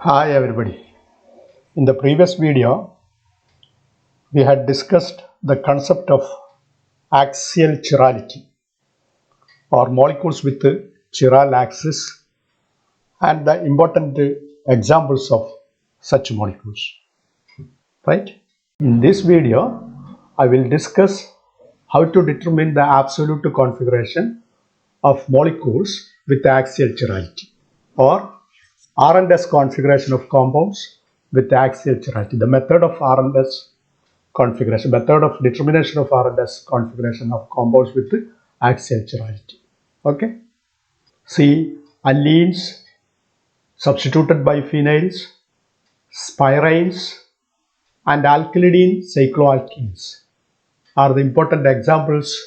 Hi everybody. In the previous video, we had discussed the concept of axial chirality or molecules with chiral axis and the important examples of such molecules. Right? In this video, I will discuss how to determine the absolute configuration of molecules with axial chirality or R&S configuration of compounds with axial chirality. The method of R&S configuration, method of determination of R&S configuration of compounds with axial chirality. Okay. See, allenes substituted by phenyls, spirines, and alkylidene cycloalkenes are the important examples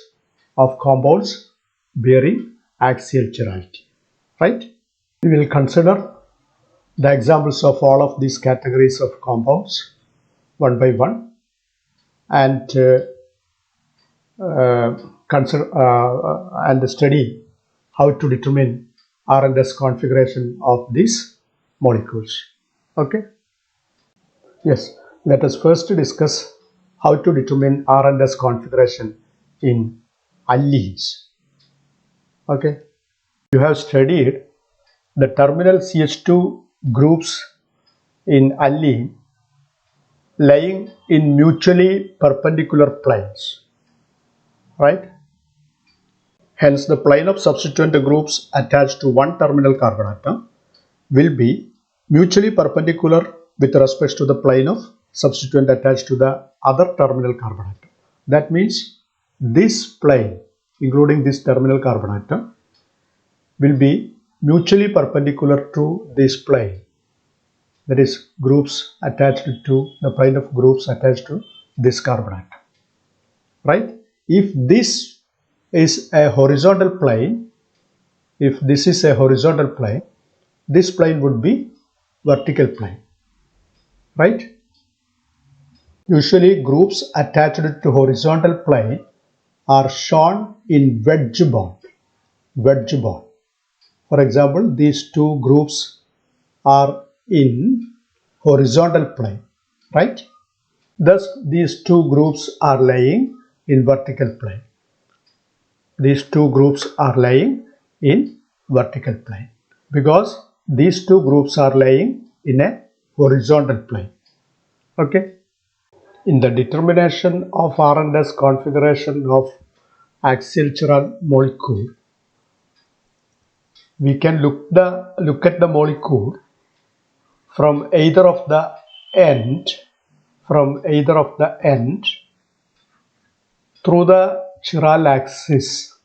of compounds bearing axial chirality. Right? We will consider the examples of all of these categories of compounds one by one and consider and study how to determine R&S configuration of these molecules. Okay. Yes. Let us first discuss how to determine R&S configuration in allenes. Okay. You have studied the terminal CH2 groups in allene lying in mutually perpendicular planes, right? Hence, the plane of substituent groups attached to one terminal carbon atom will be mutually perpendicular with respect to the plane of substituent attached to the other terminal carbon atom. That means this plane, including this terminal carbon atom, will be mutually perpendicular to this plane. That is groups attached to the plane of groups attached to this carbon atom. Right? If this is a horizontal plane, this plane would be vertical plane. Right? Usually groups attached to horizontal plane are shown in wedge bond. Wedge bond. For example, these two groups are in horizontal plane. Right? Thus, these two groups are lying in vertical plane. These two groups are lying in vertical plane because these two groups are lying in a horizontal plane. Okay. In the determination of R&S configuration of axial chiral molecule, we can look at the molecule from either of the end through the chiral axis.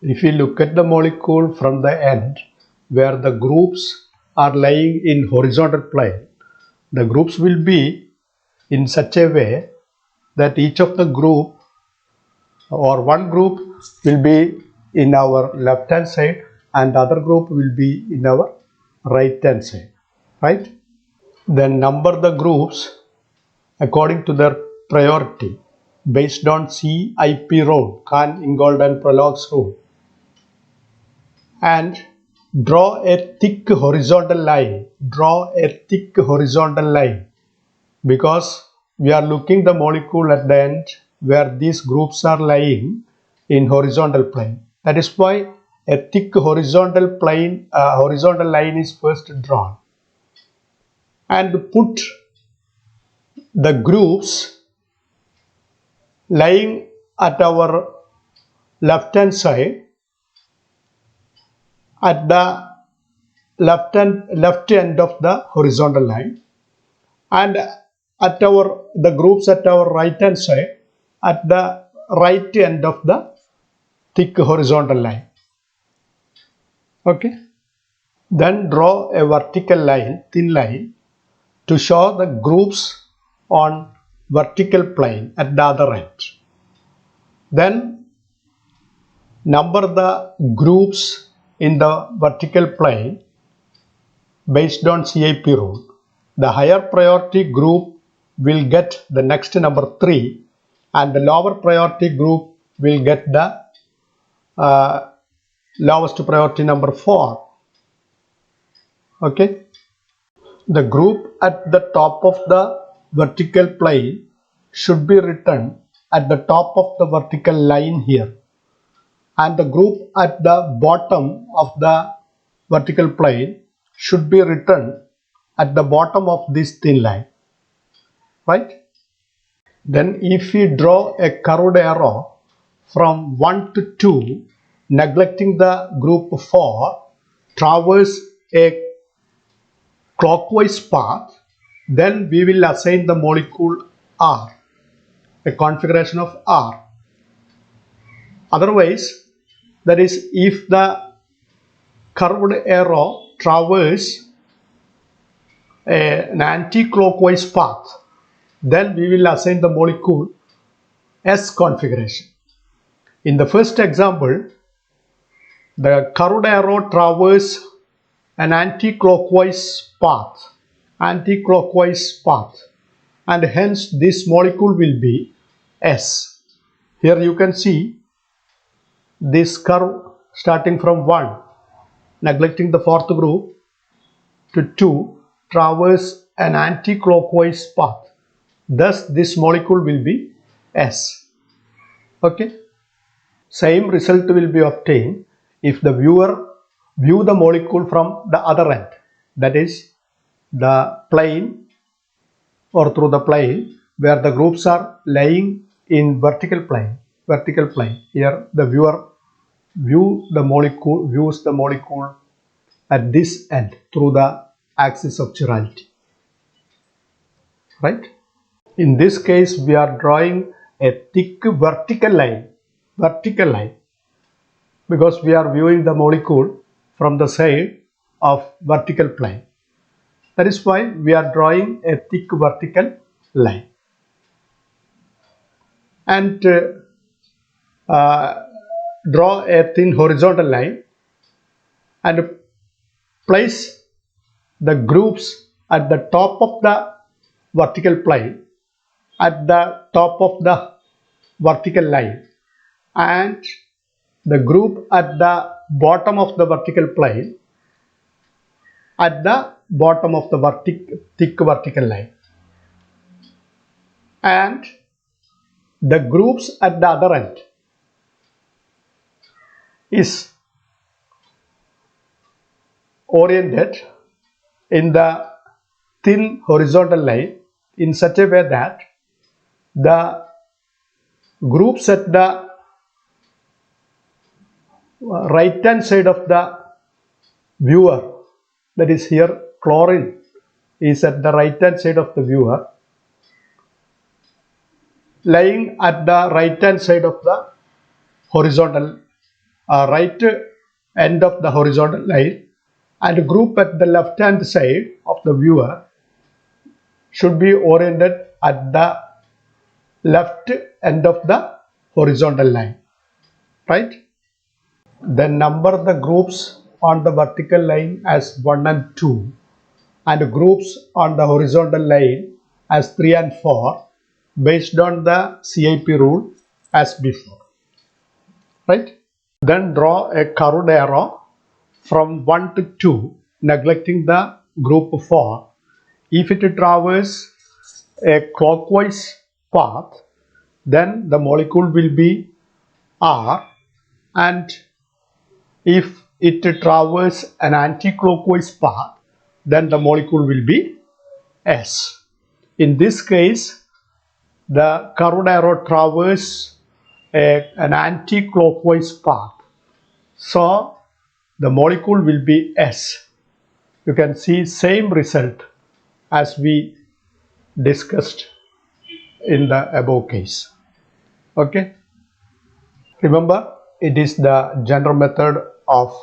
If we look at the molecule from the end where the groups are lying in horizontal plane, the groups will be in such a way that each of the group or one group will be in our left hand side and other group will be in our right hand side. Right? Then number the groups according to their priority based on CIP rule, Kahn, Ingold and Prolog's rule, and draw a thick horizontal line. Because we are looking the molecule at the end where these groups are lying in horizontal plane. That is why a thick horizontal line is first drawn, and put the groups lying at our left hand side at the left end of the horizontal line, and at the groups at our right hand side at the right end of the thick horizontal line. Okay. Then draw a vertical line, thin line, to show the groups on vertical plane at the other end. Then number the groups in the vertical plane based on CIP rule. The higher priority group will get the next number 3 and the lower priority group will get the lowest priority number 4. Okay. The group at the top of the vertical plane should be written at the top of the vertical line here, and the group at the bottom of the vertical plane should be written at the bottom of this thin line, right? Then if we draw a curved arrow from 1 to 2, neglecting the group 4, traverse a clockwise path, then we will assign the molecule R, a configuration of R. Otherwise, that is, if the curved arrow traverses an anti-clockwise path, then we will assign the molecule S configuration. In the first example, the curved arrow traverses an anti-clockwise path, and hence this molecule will be S. Here you can see this curve starting from 1, neglecting the fourth group, to 2, traverse an anti-clockwise path. Thus this molecule will be S. Okay. Same result will be obtained if the viewer view the molecule from the other end, that is the plane or through the plane where the groups are lying in vertical plane. Here the viewer views the molecule at this end through the axis of chirality, right? In this case we are drawing a thick vertical line because we are viewing the molecule from the side of vertical plane. That is why we are drawing a thick vertical line. And draw a thin horizontal line and place the groups at the top of the vertical plane, at the top of the vertical line, and the group at the bottom of the vertical plane, at the bottom of the thick vertical line, and the groups at the other end is oriented in the thin horizontal line in such a way that the groups at the right hand side of the viewer, that is here chlorine is at the right hand side of the viewer, lying at the right hand side of the horizontal right end of the horizontal line, and group at the left hand side of the viewer should be oriented at the left end of the horizontal line, right? Then number the groups on the vertical line as 1 and 2 and groups on the horizontal line as 3 and 4 based on the CIP rule as before, right? Then draw a curved arrow from 1 to 2, neglecting the group 4. If it traverses a clockwise path, then the molecule will be R, and if it traverses an anti-clockwise path, then the molecule will be S. In this case, the curved arrow traverses an anti-clockwise path, so the molecule will be S. You can see same result as we discussed in the above case. Okay. Remember, it is the general method of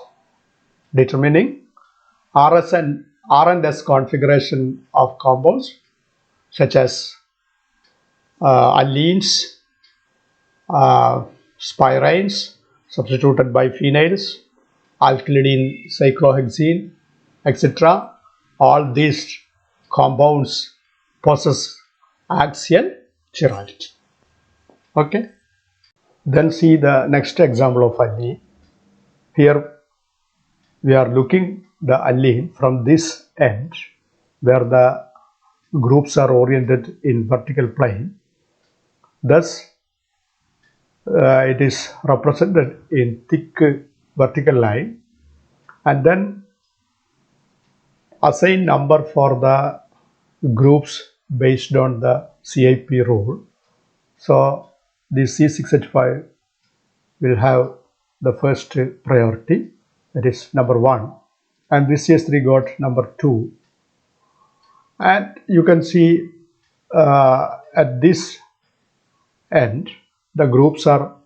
determining R and S configuration of compounds such as allenes, spirines substituted by phenyls, alkylidene cyclohexene, etc. All these compounds possess axial chirality. Okay. Then see the next example of alene. Here we are looking the allene from this end where the groups are oriented in vertical plane. Thus, it is represented in thick vertical line, and then assign number for the groups based on the CIP rule. So this C6H5 will have the first priority, that is number 1, and this CS3 got number 2. And you can see at this end the groups are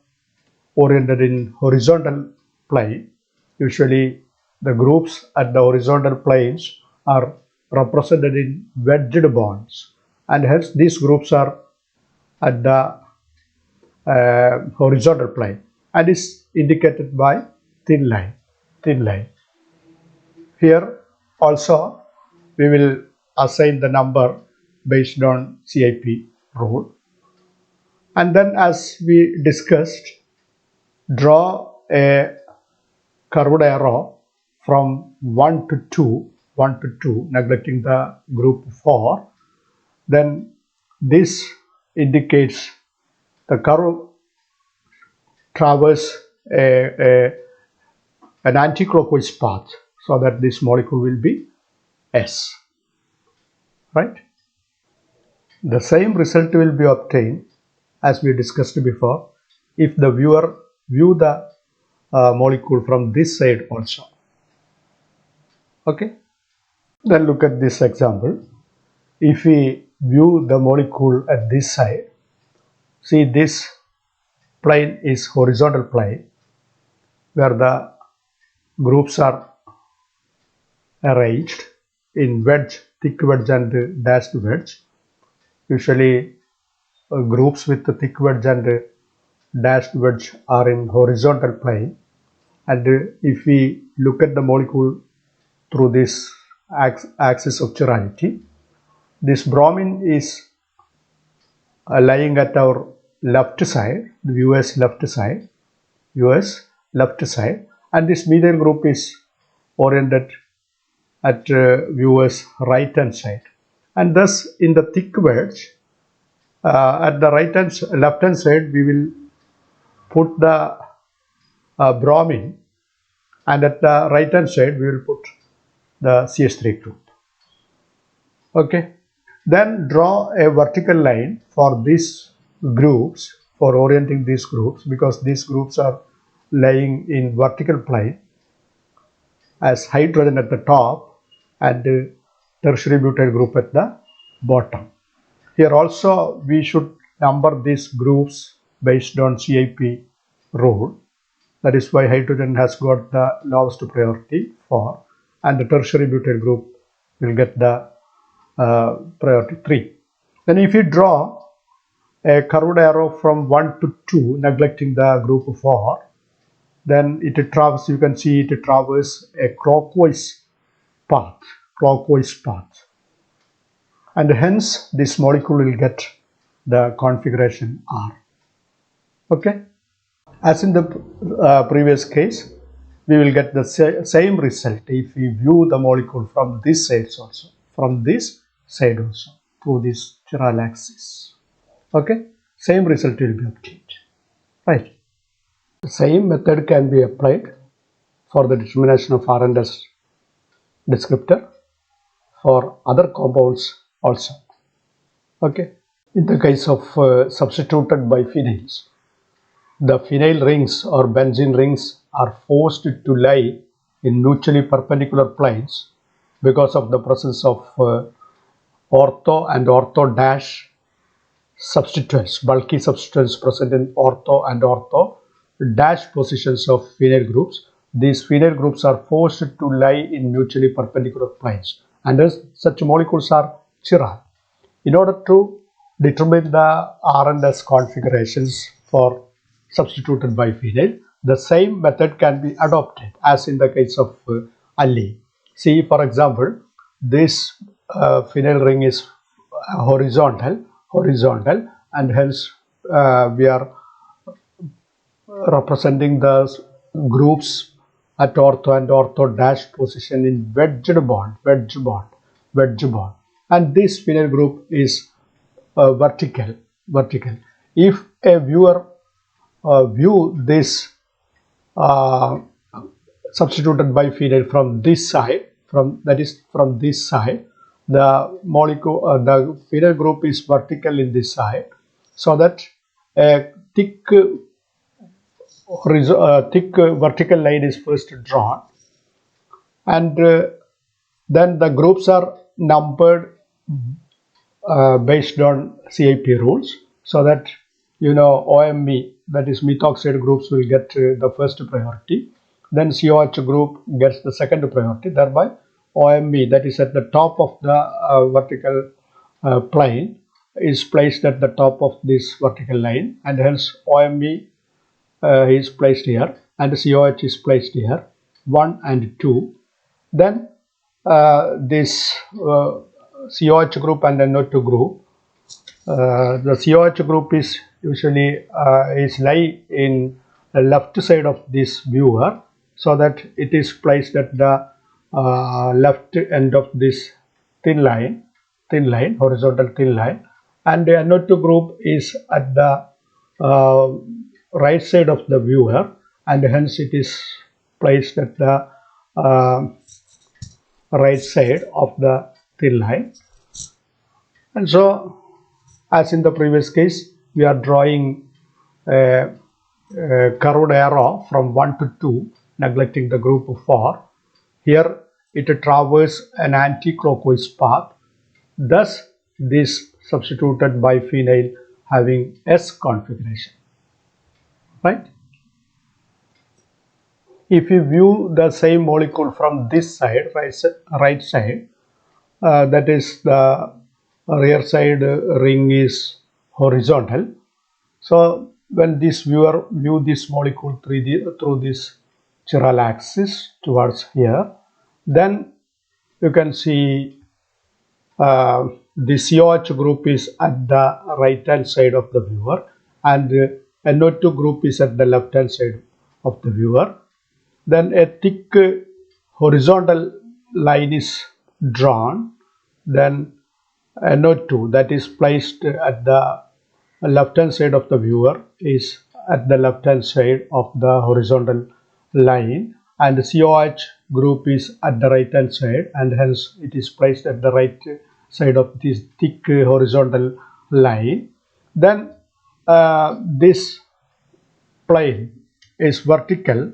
oriented in horizontal plane. Usually the groups at the horizontal planes are represented in wedged bonds, and hence these groups are at the horizontal plane and is indicated by thin line. Here also we will assign the number based on CIP rule, and then as we discussed, draw a curved arrow from 1 to 2, neglecting the group 4. Then this indicates the curve traverse an anti-clockwise path, so that this molecule will be S, right? The same result will be obtained as we discussed before if the viewer view the molecule from this side also. Okay, then look at this example. If we view the molecule at this side, see this plane is horizontal plane where the groups are arranged in wedge, thick wedge and dashed wedge. Usually groups with the thick wedge and dashed wedge are in horizontal plane, and if we look at the molecule through this axis of chirality, this bromine is lying at our left side, the US left side, and this methyl group is oriented at US right hand side, and thus in the thick wedge at the left hand side we will put the bromine, and at the right hand side we will put the CH3 group. Okay, then draw a vertical line for these groups, for orienting these groups, because these groups are lying in vertical plane as hydrogen at the top and tertiary butyl group at the bottom. Here also we should number these groups based on CIP rule. That is why hydrogen has got the lowest priority 4, and the tertiary butyl group will get the priority 3. Then if you draw a curved arrow from 1 to 2, neglecting the group 4, then it traverses, you can see it traverses a clockwise path, and hence this molecule will get the configuration R. Okay, as in the previous case, we will get the same result if we view the molecule from this side also, through this chiral axis. Okay, same result will be obtained, right? The same method can be applied for the determination of R and S descriptor for other compounds also. Okay, in the case of substituted biphenyls, the phenyl rings or benzene rings are forced to lie in mutually perpendicular planes because of the presence of ortho and ortho dash substituents, bulky substituents present in ortho and ortho dash positions of phenyl groups. These phenyl groups are forced to lie in mutually perpendicular planes, and as such molecules are chiral. In order to determine the R and S configurations for substituted biphenyl, the same method can be adopted as in the case of allene. See, for example, this phenyl ring is horizontal, and hence we are representing the groups at ortho and ortho dash position in wedged bond, and this phenyl group is vertical. If a viewer view this substituted biphenyl from this side, from this side, the molecule, the phenyl group is vertical in this side, so that a thick vertical line is first drawn, and then the groups are numbered based on CIP rules, so that OMe, that is methoxide groups, will get the first priority, then COH group gets the second priority, thereby OMe, that is at the top of the vertical plane, is placed at the top of this vertical line, and hence OMe is placed here and COH is placed here, 1 and 2. Then this COH group and NO2 group, the COH group is usually is lie in the left side of this viewer, so that it is placed at the left end of this thin line, horizontal thin line, and the NO2 group is at the right side of the viewer, and hence it is placed at the right side of the thin line. And so, as in the previous case, we are drawing a curved arrow from 1 to 2, neglecting the group 4. Here it traverses an anti-clockwise path, thus this substituted biphenyl having S configuration, right? If you view the same molecule from this side, right side, that is the rear side ring is horizontal. So when this viewer view this molecule through this chiral axis towards here, then you can see the COH group is at the right hand side of the viewer, and NO2 group is at the left hand side of the viewer. Then a thick horizontal line is drawn, then NO2, that is placed at the left hand side of the viewer, is at the left hand side of the horizontal line, and the COH group is at the right hand side, and hence it is placed at the right side of this thick horizontal line. Then this plane is vertical.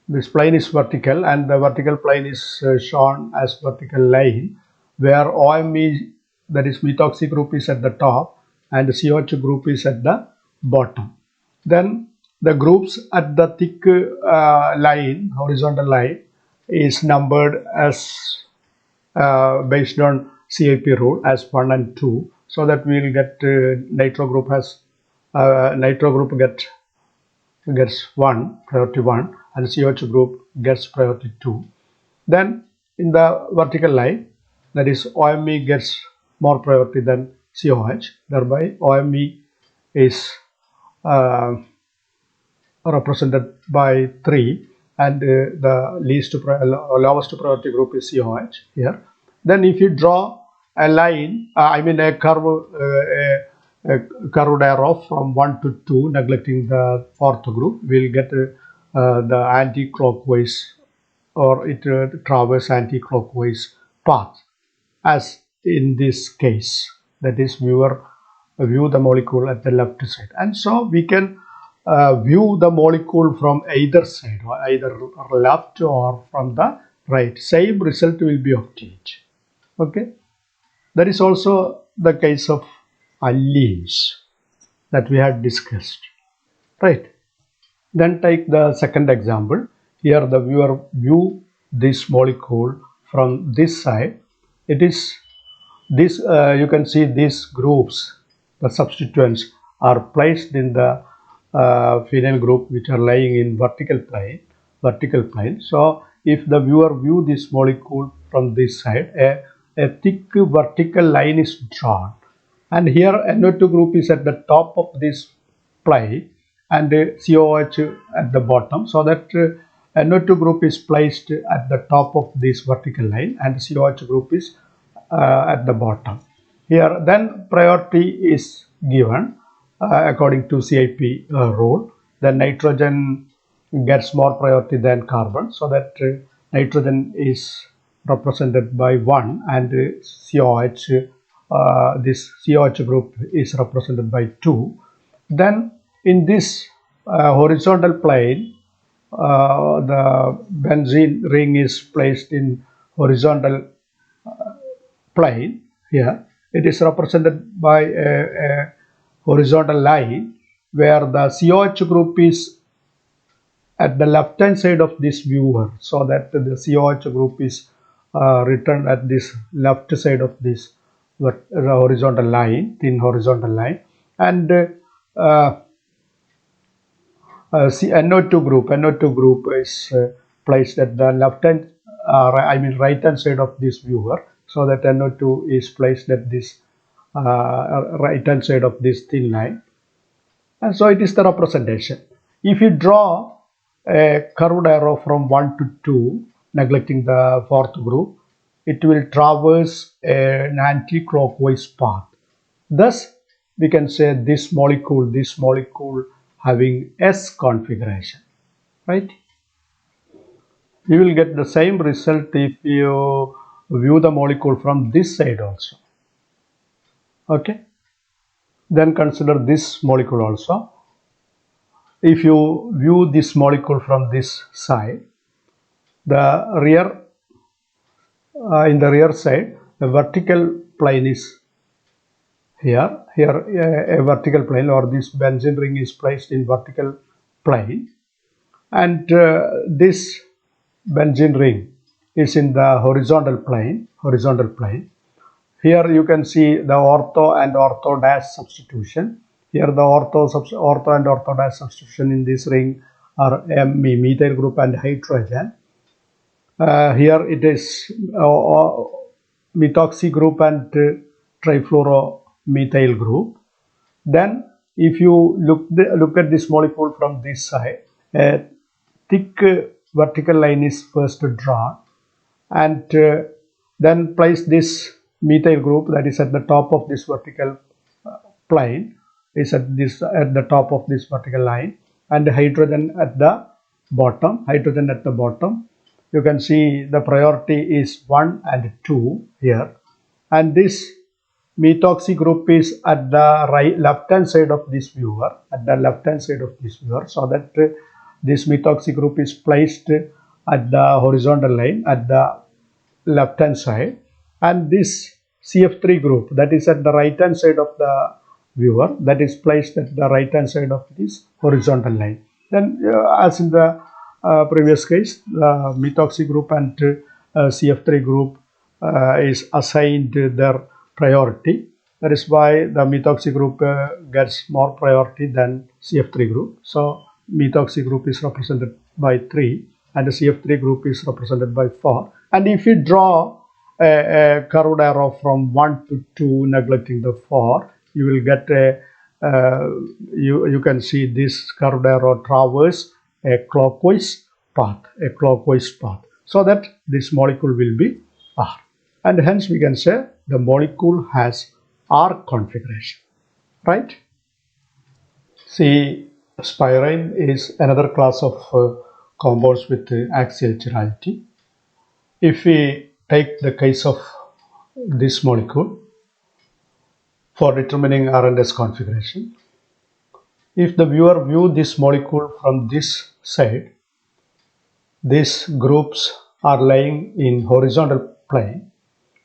This plane is vertical, and the vertical plane is shown as vertical line, where OMe, that is methoxy group, is at the top and the COH group is at the bottom. Then the groups at the thick line, horizontal line, is numbered as based on CIP rule as 1 and 2, so that we will get nitro group gets 1, priority 1, and COH group gets priority 2. Then in the vertical line, that is OMe gets more priority than COH, thereby OMe is represented by 3, and the lowest priority group is COH here. Then if you draw a line, a curved arrow from 1 to 2, neglecting the fourth group, we'll get the anti-clockwise, or it traverses anti-clockwise path, as in this case, that is view the molecule at the left side. And so we can view the molecule from either side, or either left or from the right. Same result will be obtained. Okay, that is also the case of alleles that we had discussed, right? Then take the second example. Here the viewer view this molecule from this side. It is this, you can see these groups, the substituents, are placed in the phenyl group which are lying in vertical plane. So if the viewer view this molecule from this side, a thick vertical line is drawn, and here NO2 group is at the top of this plane and COH at the bottom, so that NO2 group is placed at the top of this vertical line and COH group is at the bottom. Here then priority is given according to CIP rule. Then nitrogen gets more priority than carbon, so that nitrogen is represented by 1 and COH, this COH group is represented by 2. Then in this horizontal plane, the benzene ring is placed in horizontal plane. Here it is represented by a horizontal line where the COH group is at the left hand side of this viewer, so that the COH group is written at this left side of this horizontal line, thin horizontal line, and NO2 group is placed at the left hand, right hand side of this viewer, so that NO2 is placed at this right hand side of this thin line, and so it is the representation. If you draw a curved arrow from 1 to 2, neglecting the fourth group, it will traverse an anti-clockwise path. Thus, we can say this molecule having S configuration, right? You will get the same result if you view the molecule from this side also. Okay, then consider this molecule also. If you view this molecule from this side, the rear in the rear side, the vertical plane is here a vertical plane, or this benzene ring is placed in vertical plane, and this benzene ring is in the horizontal plane. Here you can see the ortho and ortho dash substitution. Here the ortho and ortho dash substitution in this ring are methyl group and hydrogen. Here it is methoxy group and trifluoromethyl group. Then if you look at this molecule from this side, a thick vertical line is first drawn, and then place this methyl group that is at the top of this vertical plane, is at the top of this vertical line, and hydrogen at the bottom. You can see the priority is 1 and 2 here, and this methoxy group is at the left hand side of this viewer, so that this methoxy group is placed at the horizontal line at the left hand side, and this CF3 group that is at the right hand side of the viewer, that is placed at the right hand side of this horizontal line. Then as in the previous case, the methoxy group and CF3 group is assigned their priority. That is why the methoxy group gets more priority than CF3 group. So methoxy group is represented by 3 and the CF3 group is represented by 4. And if you draw a curved arrow from 1 to 2, neglecting the 4, you will get a you can see this curved arrow traverse a clockwise path, so that this molecule will be R, and hence we can say the molecule has R configuration, right? See, spirine is another class of compounds with axial chirality. If we take the case of this molecule for determining R&S configuration, if the viewer view this molecule from this side, these groups are lying in horizontal plane,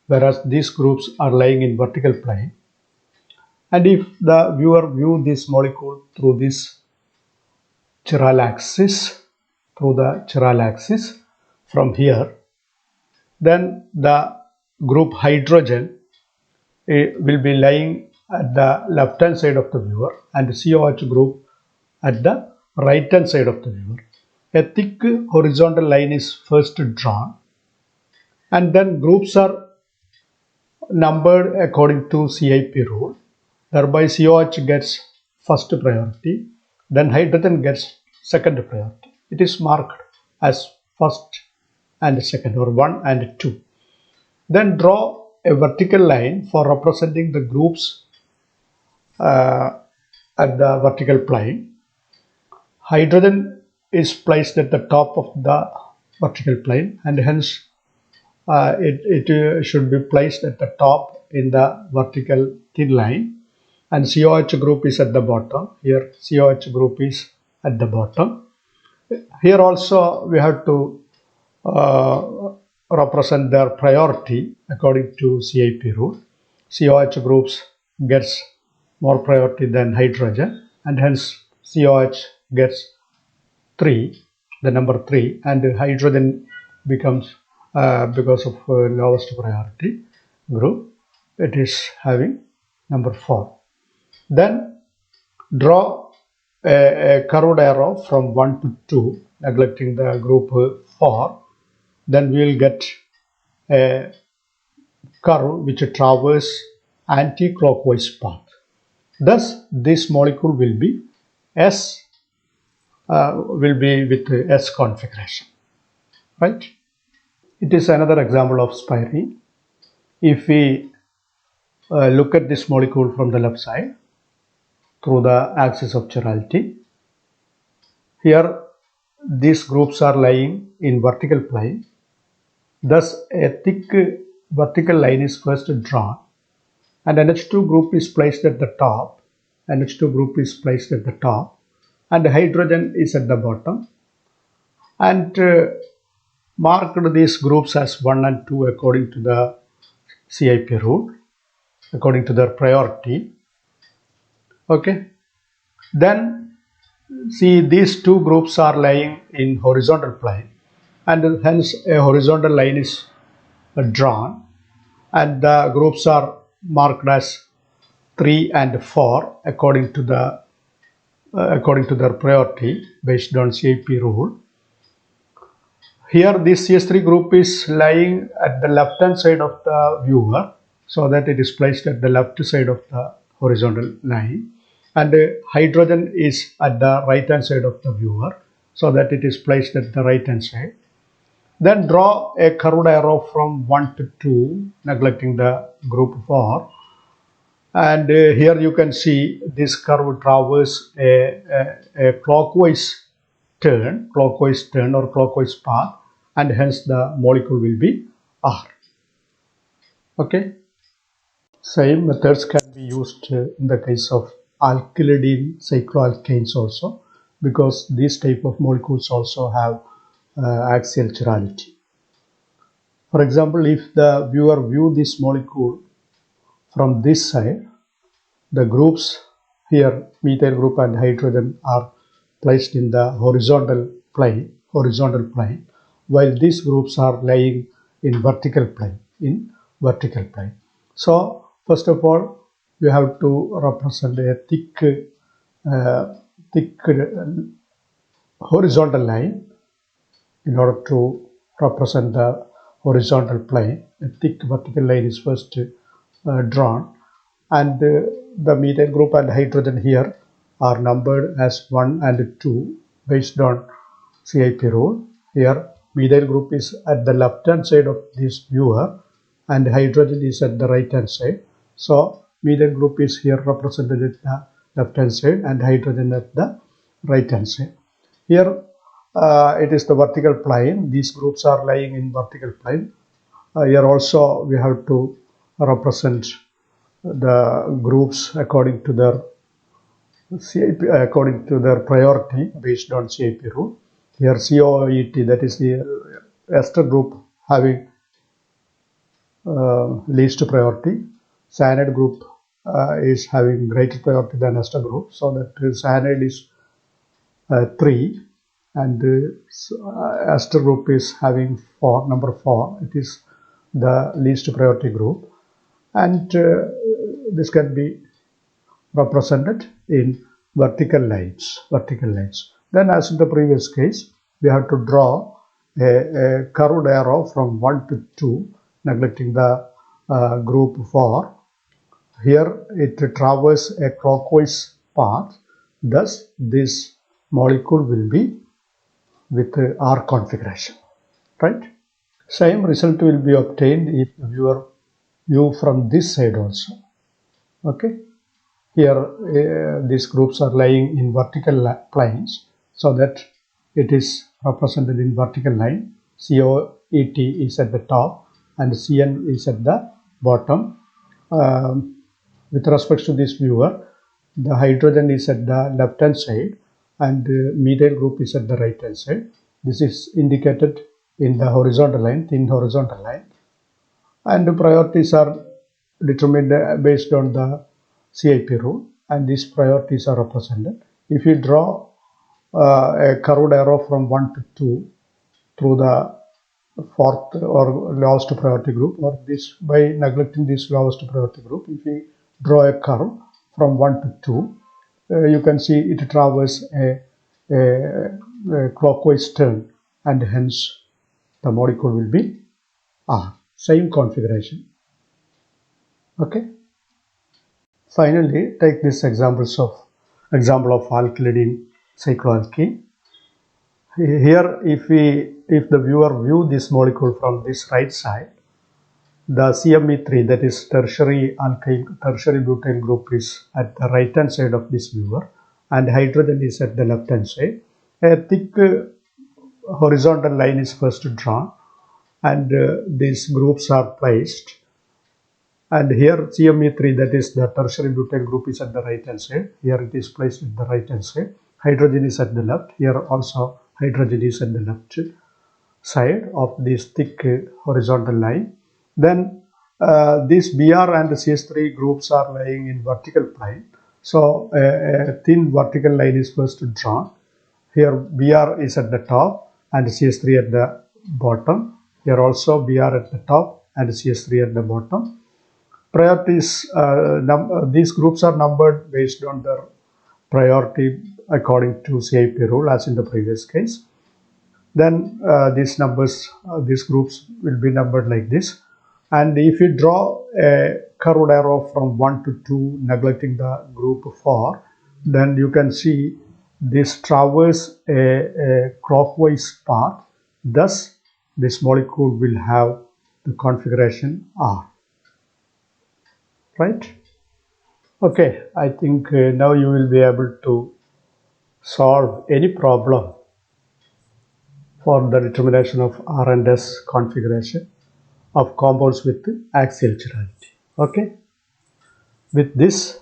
whereas these groups are lying in vertical plane. And if the viewer view this molecule through this chiral axis, from here, then the group hydrogen will be lying at the left hand side of the viewer and the COH group at the right hand side of the viewer. A thick horizontal line is first drawn, and then groups are numbered according to CIP rule. Thereby COH gets first priority, then hydrogen gets second priority. It is marked as first and second, or 1 and 2. Then draw a vertical line for representing the groups at the vertical plane. Hydrogen is placed at the top of the vertical plane, and hence it should be placed at the top in the vertical thin line, and COH group is at the bottom. Here COH group is at the bottom. Here also we have to represent their priority according to CIP rule. COH groups gets more priority than hydrogen, and hence COH gets 3, the number 3, and hydrogen becomes because of lowest priority group, it is having number 4. Then draw a curved arrow from 1 to 2, neglecting the group 4. Then we will get a curve which traverses anti-clockwise path. Thus, this molecule will be with S configuration, right? It is another example of spirene. If we look at this molecule from the left side through the axis of chirality, here these groups are lying in vertical plane. Thus, a thick vertical line is first drawn, and NH2 group is placed at the top. NH2 group is placed at the top, and hydrogen is at the bottom, and marked these groups as 1 and 2 according to the CIP rule, according to their priority. Okay, then see, these two groups are lying in horizontal plane, and hence a horizontal line is drawn, and the groups are marked as 3 and 4 according to their priority based on CIP rule. Here this CS3 group is lying at the left hand side of the viewer, so that it is placed at the left side of the horizontal line, and hydrogen is at the right hand side of the viewer, so that it is placed at the right hand side. Then draw a curved arrow from 1 to 2, neglecting the group 4, and here you can see this curve traverses a clockwise turn or clockwise path, and hence the molecule will be R. Okay, same methods can be used in the case of alkylidene cycloalkanes also, because these type of molecules also have axial chirality. For example, if the viewer view this molecule from this side, the groups here, methyl group and hydrogen, are placed in the horizontal plane, while these groups are lying in vertical plane. So first of all, we have to represent a thick horizontal line. In order to represent the horizontal plane, a thick vertical line is first drawn, and the methyl group and hydrogen here are numbered as 1 and 2 based on CIP rule. Here methyl group is at the left hand side of this viewer, and hydrogen is at the right hand side. So methyl group is here represented at the left hand side and hydrogen at the right hand side. Here it is the vertical plane. These groups are lying in vertical plane. Here also we have to represent the groups according to their CIP, according to their priority based on CIP rule. Here COET, that is the ester group, having least priority. Cyanide group is having greater priority than ester group, so that cyanide is 3, and ester group is having number 4. It is the least priority group, and this can be represented in vertical lines. Then, as in the previous case, we have to draw a curved arrow from 1 to 2, neglecting the group 4. Here it traverses a clockwise path. Thus, this molecule will be with R configuration, right? Same result will be obtained if the viewer view from this side also. Okay, here these groups are lying in vertical planes, so that it is represented in vertical line. COET is at the top and CN is at the bottom. With respect to this viewer, the hydrogen is at the left hand side and methyl group is at the right hand side. This is indicated in the horizontal line, thin horizontal line, and the priorities are determined based on the CIP rule, and these priorities are represented. If you draw a curved arrow from 1 to 2 through the fourth or lowest priority group, or this by neglecting this lowest priority group, if we draw a curve from 1 to 2, you can see it traverses a clockwise turn, and hence the molecule will be R. Same configuration. Okay. Finally, take this example of alkylidene cycloalkene. Here, if the viewer view this molecule from this right side, the CME3, that is tertiary butyl group, is at the right hand side of this viewer, and hydrogen is at the left hand side. A thick horizontal line is first drawn, and these groups are placed. And here CME3, that is the tertiary butyl group, is at the right hand side. Here it is placed at the right hand side. Hydrogen is at the left. Here also hydrogen is at the left side of this thick horizontal line. Then these Br and CS3 groups are lying in vertical plane. So a thin vertical line is first drawn. Here Br is at the top and CS3 at the bottom. Here also Br at the top and CS3 at the bottom. Priorities, these groups are numbered based on their priority according to CIP rule, as in the previous case. Then these groups will be numbered like this. And if you draw a curved arrow from 1 to 2, neglecting the group 4, then you can see this traverses a clockwise path. Thus, this molecule will have the configuration R. Right? Okay, I think now you will be able to solve any problem for the determination of R and S configuration of compounds with axial chirality. Okay, with this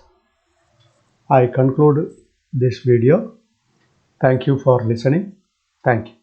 I conclude this video. Thank you for listening. Thank you.